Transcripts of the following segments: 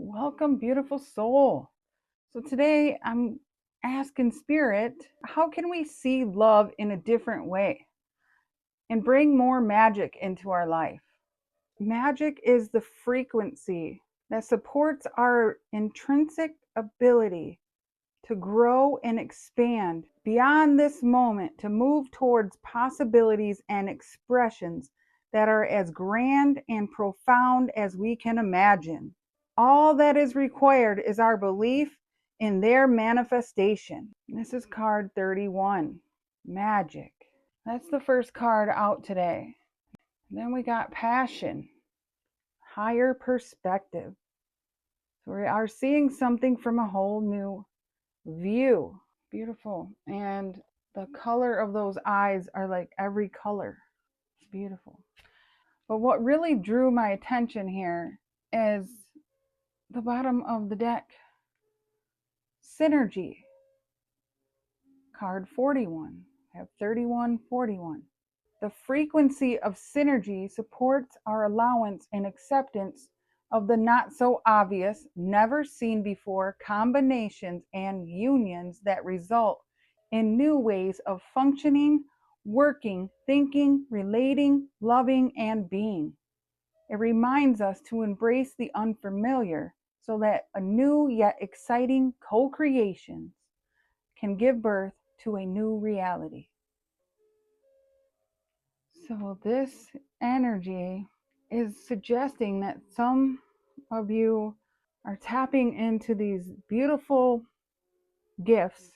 Welcome, beautiful soul. So today I'm asking Spirit, how can we see love in a different way and bring more magic into our life? Magic is the frequency that supports our intrinsic ability to grow and expand beyond this moment, to move towards possibilities and expressions that are as grand and profound as we can imagine. All that is required is our belief in their manifestation. This is card 31, Magic. That's the first card out today. Then we got Passion, Higher Perspective. So we are seeing something from a whole new view. Beautiful. And the color of those eyes are like every color. It's beautiful. But what really drew my attention here is the bottom of the deck. Synergy. Card 41. I have 31, 41. The frequency of synergy supports our allowance and acceptance of the not so obvious, never seen before combinations and unions that result in new ways of functioning, working, thinking, relating, loving, and being. It reminds us to embrace the unfamiliar so that a new yet exciting co-creations can give birth to a new reality. So this energy is suggesting that some of you are tapping into these beautiful gifts,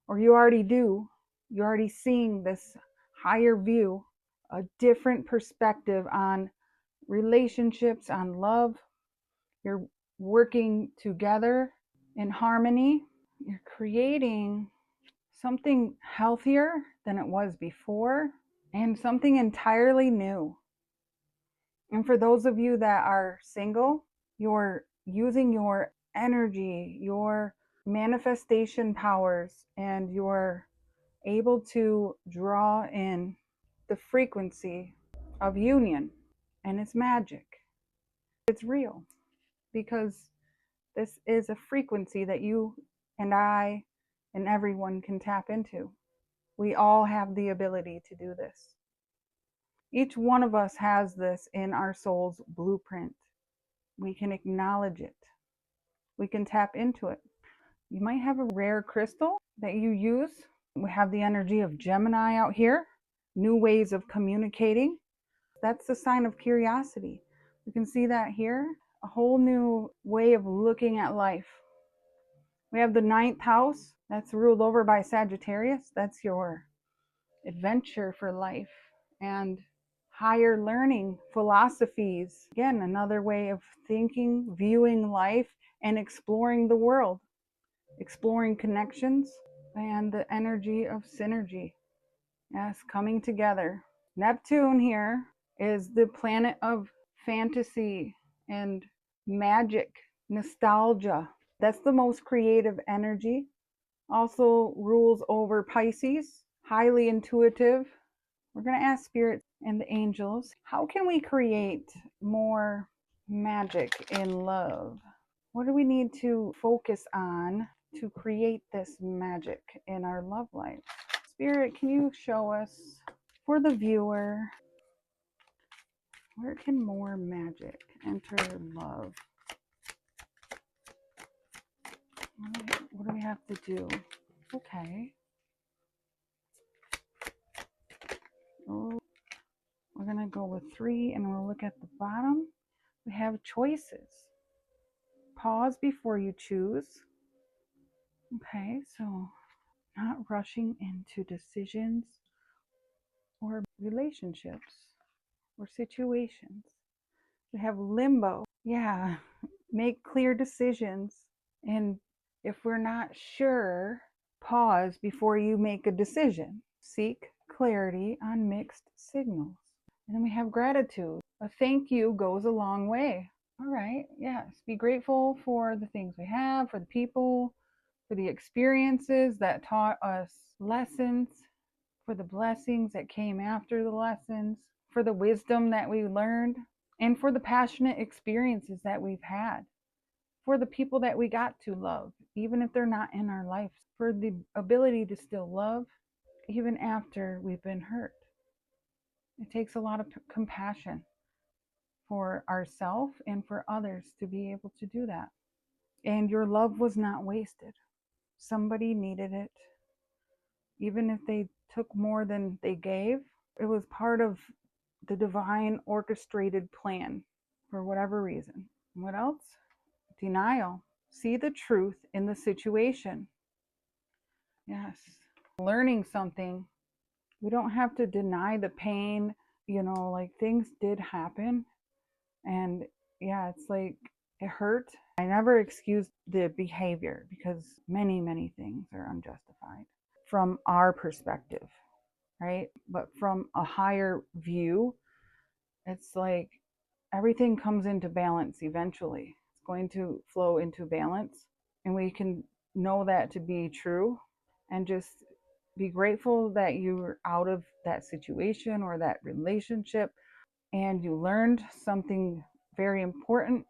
or you already do. You're already seeing this higher view, a different perspective on relationships, on love. You're working together in harmony. You're creating something healthier than it was before and something entirely new. And for those of you that are single, you're using your energy, your manifestation powers, and you're able to draw in the frequency of union. And it's magic. It's real because this is a frequency that you and I and everyone can tap into. We all have the ability to do this. Each one of us has this in our soul's blueprint. We can acknowledge it. We can tap into it. You might have a rare crystal that you use. We have the energy of Gemini out here, new ways of communicating. That's a sign of curiosity. You can see that here, a whole new way of looking at life. We have the ninth house that's ruled over by Sagittarius. That's your adventure for life and higher learning philosophies. Again, another way of thinking, viewing life, and exploring the world, exploring connections, and the energy of synergy. Yes, coming together. Neptune here is the planet of fantasy and magic, nostalgia. That's the most creative energy. Also rules over Pisces, highly intuitive. We're going to ask Spirit and the angels, how can we create more magic in love? What do we need to focus on to create this magic in our love life? Spirit, can you show us, for the viewer, where can more magic enter love? What do we have to do? Okay. Oh, we're going to go with 3 and we'll look at the bottom. We have choices. Pause before you choose. Okay, so not rushing into decisions or relationships or situations. We have limbo. Yeah, make clear decisions. And if we're not sure, pause before you make a decision. Seek clarity on mixed signals. And then we have gratitude. A thank you goes a long way. All right, yes, be grateful for the things we have, for the people, for the experiences that taught us lessons, for the blessings that came after the lessons, for the wisdom that we learned, and for the passionate experiences that we've had. for the people that we got to love, even if they're not in our life, for the ability to still love even after we've been hurt. It takes a lot of compassion for ourselves and for others to be able to do that. And your love was not wasted. Somebody needed it. Even if they took more than they gave, it was part of the divine orchestrated plan for whatever reason. What else? Denial. See the truth in the situation. Yes. Learning something. We don't have to deny the pain. Like things did happen. And yeah, it's like it hurt. I never excused the behavior because many, many things are unjustified from our perspective, right? But from a higher view, it's like everything comes into balance eventually. It's going to flow into balance. And we can know that to be true and just be grateful that you're out of that situation or that relationship and you learned something very important.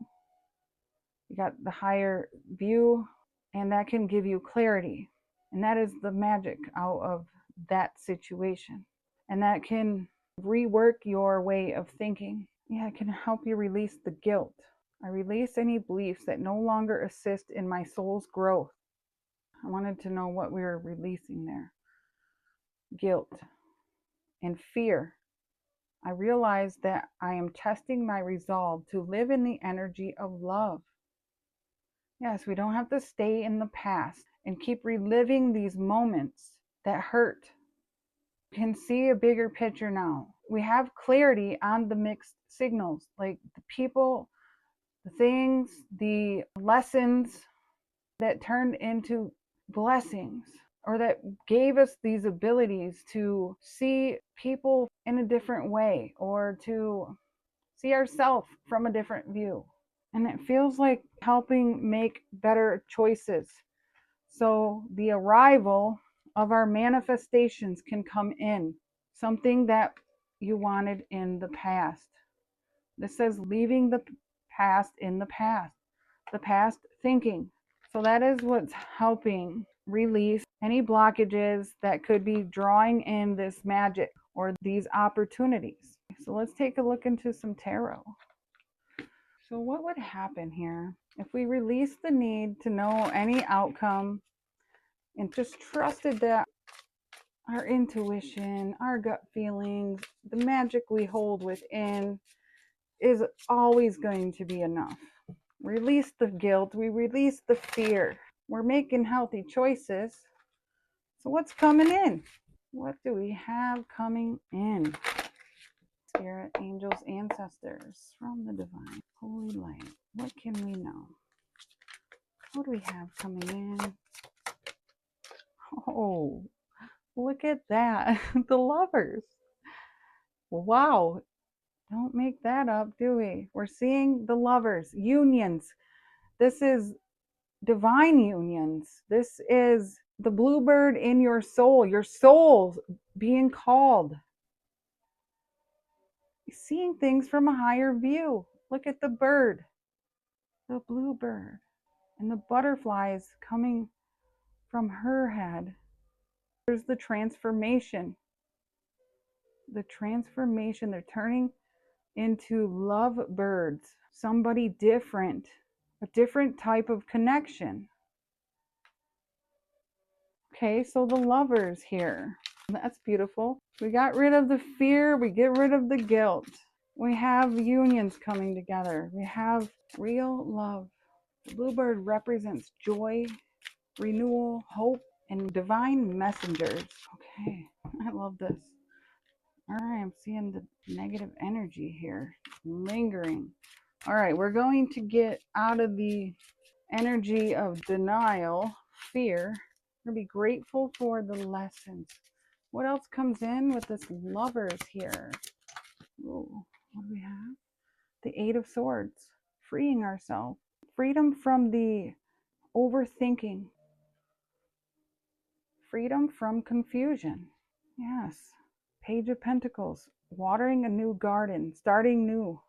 You got the higher view, and that can give you clarity. And that is the magic out of that situation. And that can rework your way of thinking. Yeah, it can help you release the guilt. I release any beliefs that no longer assist in my soul's growth. I wanted to know what we were releasing there. Guilt and fear. I realize that I am testing my resolve to live in the energy of love. Yes, we don't have to stay in the past and keep reliving these moments that hurt. We can see a bigger picture now. We have clarity on the mixed signals, like the people, the things, the lessons that turned into blessings or that gave us these abilities to see people in a different way or to see ourselves from a different view. And it feels like helping make better choices. So the arrival of our manifestations can come in, something that you wanted in the past. This says leaving the past in the past thinking. So that is what's helping release any blockages that could be drawing in this magic or these opportunities. So let's take a look into some tarot. So what would happen here if we release the need to know any outcome and just trusted that our intuition, our gut feelings, the magic we hold within is always going to be enough? Release the guilt, we release the fear. We're making healthy choices. So what's coming in? What do we have coming in? Spirit, angels, ancestors, from the divine, holy light. What can we know? What do we have coming in? Oh, look at that. The lovers. Wow. Don't make that up, do we? We're seeing the lovers, unions. This is divine unions. This is the bluebird in your soul being called. Seeing things from a higher view. Look at the bird, the bluebird, and the butterflies coming from her head. There's the transformation. The transformation. They're turning into love birds. Somebody different. A different type of connection. Okay, so the lovers here. That's beautiful. We got rid of the fear. We get rid of the guilt. We have unions coming together. We have real love. The bluebird represents joy, renewal, hope, and divine messengers. Okay, I love this. All right, I'm seeing the negative energy here lingering. All right, we're going to get out of the energy of denial, fear. We're going to be grateful for the lessons. What else comes in with this lovers here? Ooh, what do we have? The Eight of Swords. Freeing ourselves. Freedom from the overthinking. Freedom from confusion. Yes. Page of Pentacles. Watering a new garden. Starting new.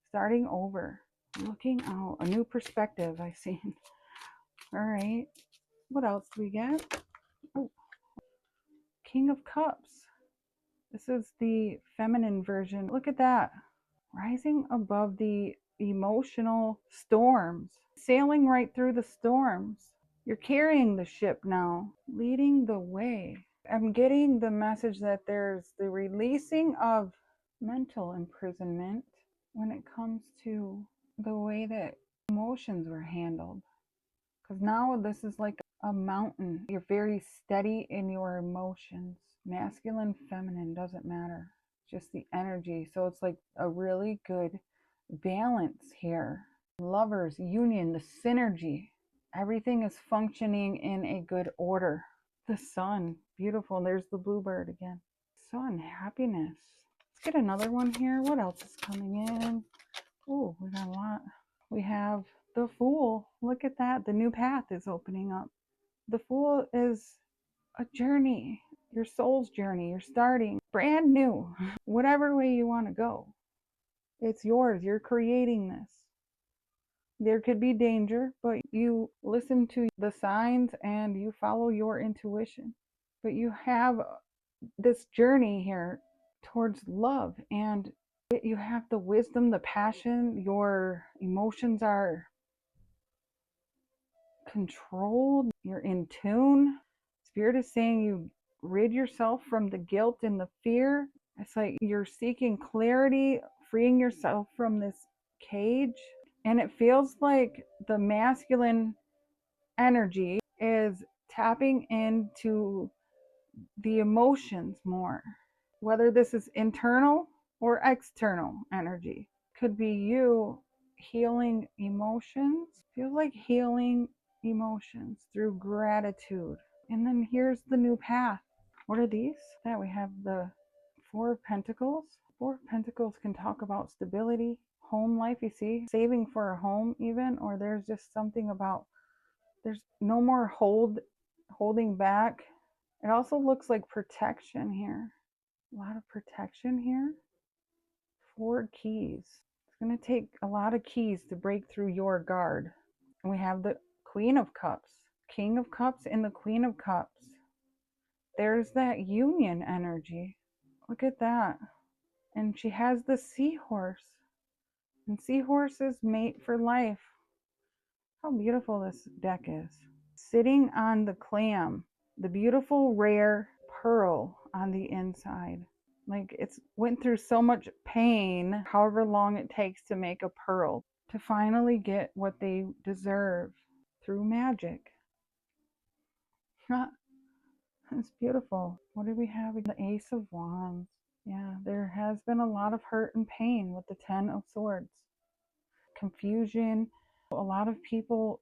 Starting over. Looking out, a new perspective I see. All right, what else do we get? Oh, King of Cups. This is the feminine version. Look at that. Rising above the emotional storms, sailing right through the storms. You're carrying the ship now, leading the way. I'm getting the message that there's the releasing of mental imprisonment when it comes to the way that emotions were handled. Because now this is like a mountain. You're very steady in your emotions. Masculine, feminine, doesn't matter. Just the energy. So it's like a really good balance here. Lovers, union, the synergy. Everything is functioning in a good order. The sun, beautiful. There's the bluebird again. Sun, happiness. Let's get another one here. What else is coming in? Oh, we got a lot. We have the Fool. Look at that. The new path is opening up. The Fool is a journey, your soul's journey. You're starting brand new, whatever way you want to go. It's yours. You're creating this. There could be danger, but you listen to the signs and you follow your intuition. But you have this journey here towards love, and you have the wisdom, the passion, your emotions are controlled, you're in tune. Spirit is saying you rid yourself from the guilt and the fear. It's like you're seeking clarity, freeing yourself from this cage. And it feels like the masculine energy is tapping into the emotions more, whether this is internal or external energy. Could be you healing emotions. Feel like healing emotions through gratitude. And then here's the new path. What are these? That we have the Four of Pentacles. Four of Pentacles can talk about stability, home life, you see, saving for a home even, or there's just something about there's no more holding back. It also looks like protection here. A lot of protection here. Four keys. It's going to take a lot of keys to break through your guard. And we have the Queen of Cups, King of Cups, and the Queen of Cups. There's that union energy. Look at that. And she has the seahorse. And seahorses mate for life. How beautiful this deck is. Sitting on the clam, the beautiful rare pearl on the inside. Like it's went through so much pain, however long it takes to make a pearl, to finally get what they deserve through magic. It's beautiful. What do we have? The Ace of Wands. Yeah, there has been a lot of hurt and pain with the Ten of Swords. Confusion. A lot of people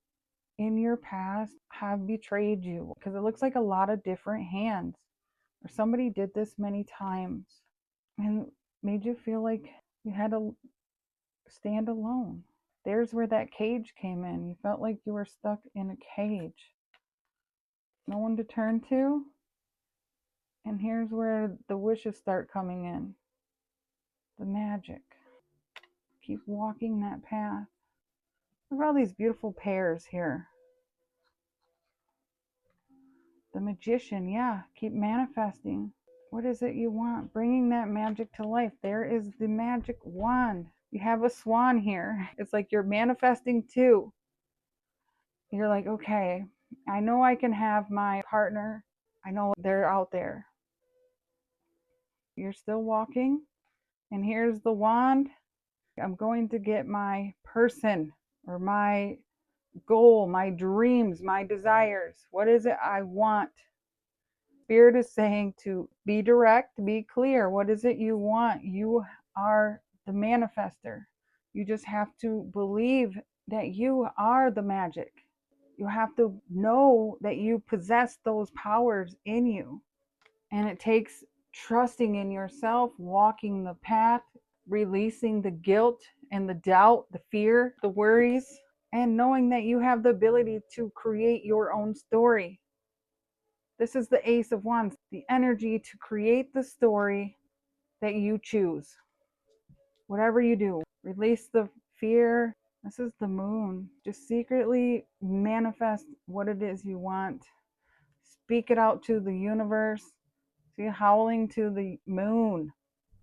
in your past have betrayed you because it looks like a lot of different hands, or somebody did this many times and made you feel like you had to stand alone. There's where that cage came in. You felt like you were stuck in a cage, no one to turn to. And here's where the wishes start coming in, the magic. Keep walking that path. Look at all these beautiful pairs here. The Magician, yeah, keep manifesting. What is it you want? Bringing that magic to life. There is the magic wand. You have a swan here. It's like you're manifesting too. You're like, okay, I know I can have my partner. I know they're out there. You're still walking. And here's the wand. I'm going to get my person or my goal, my dreams, my desires. What is it I want? Spirit is saying to be direct, be clear. What is it you want? You are the manifester. You just have to believe that you are the magic. You have to know that you possess those powers in you. And it takes trusting in yourself, walking the path, releasing the guilt and the doubt, the fear, the worries, and knowing that you have the ability to create your own story. This is the Ace of Wands, the energy to create the story that you choose. Whatever you do, release the fear, This is the moon. Just secretly manifest what it is you want. Speak it out to the universe. See, howling to the moon.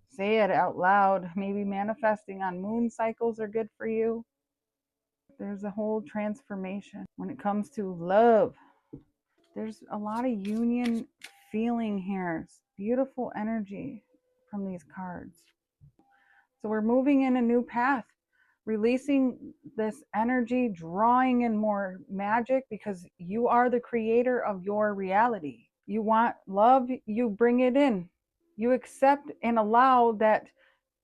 Say it out loud. Maybe manifesting on moon cycles are good for you. There's a whole transformation when it comes to love. There's a lot of union feeling here. It's beautiful energy from these cards. So we're moving in a new path, releasing this energy, drawing in more magic because you are the creator of your reality. You want love, you bring it in. You accept and allow that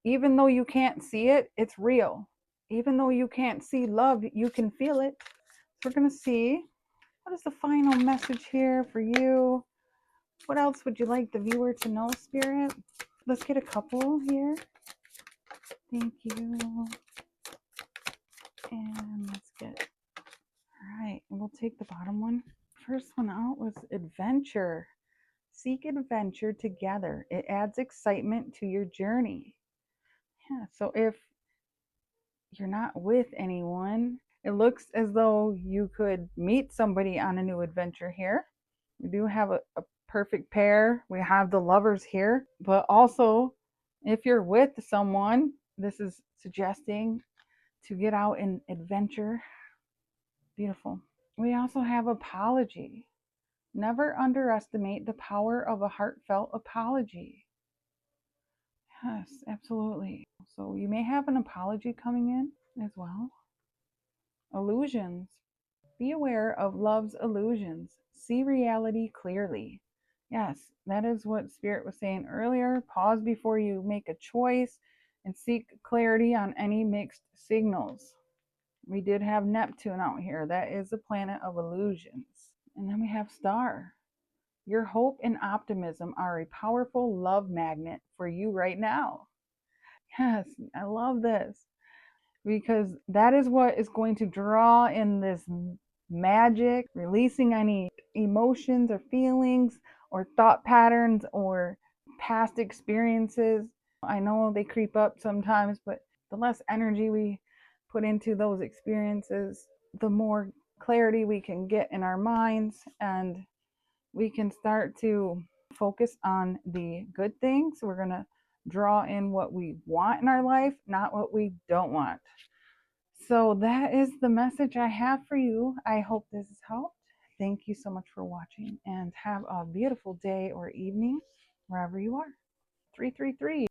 even though you can't see it, it's real. Even though you can't see love, you can feel it. So we're going to see what is the final message here for you. What else would you like the viewer to know, Spirit? Let's get a couple here. Thank you. And let's get, all right, and we'll take the bottom one. First one out was adventure. Seek adventure together. It adds excitement to your journey. Yeah, so if you're not with anyone, it looks as though you could meet somebody on a new adventure here. We do have a perfect pair. We have the lovers here, but also if you're with someone, this is suggesting to get out and adventure. Beautiful. We also have apology. Never underestimate the power of a heartfelt apology. Yes, absolutely. So you may have an apology coming in as well. Illusions. Be aware of love's illusions. See reality clearly. Yes, that is what Spirit was saying earlier. Pause before you make a choice and seek clarity on any mixed signals. We did have Neptune out here. That is a planet of illusions. And then we have Star. Your hope and optimism are a powerful love magnet for you right now. Yes, I love this because that is what is going to draw in this magic, releasing any emotions or feelings or thought patterns or past experiences. I know they creep up sometimes, but the less energy we put into those experiences, the more clarity we can get in our minds, and we can start to focus on the good things. We're going to draw in what we want in our life, not what we don't want. So that is the message I have for you. I hope this has helped. Thank you so much for watching and have a beautiful day or evening wherever you are. 333.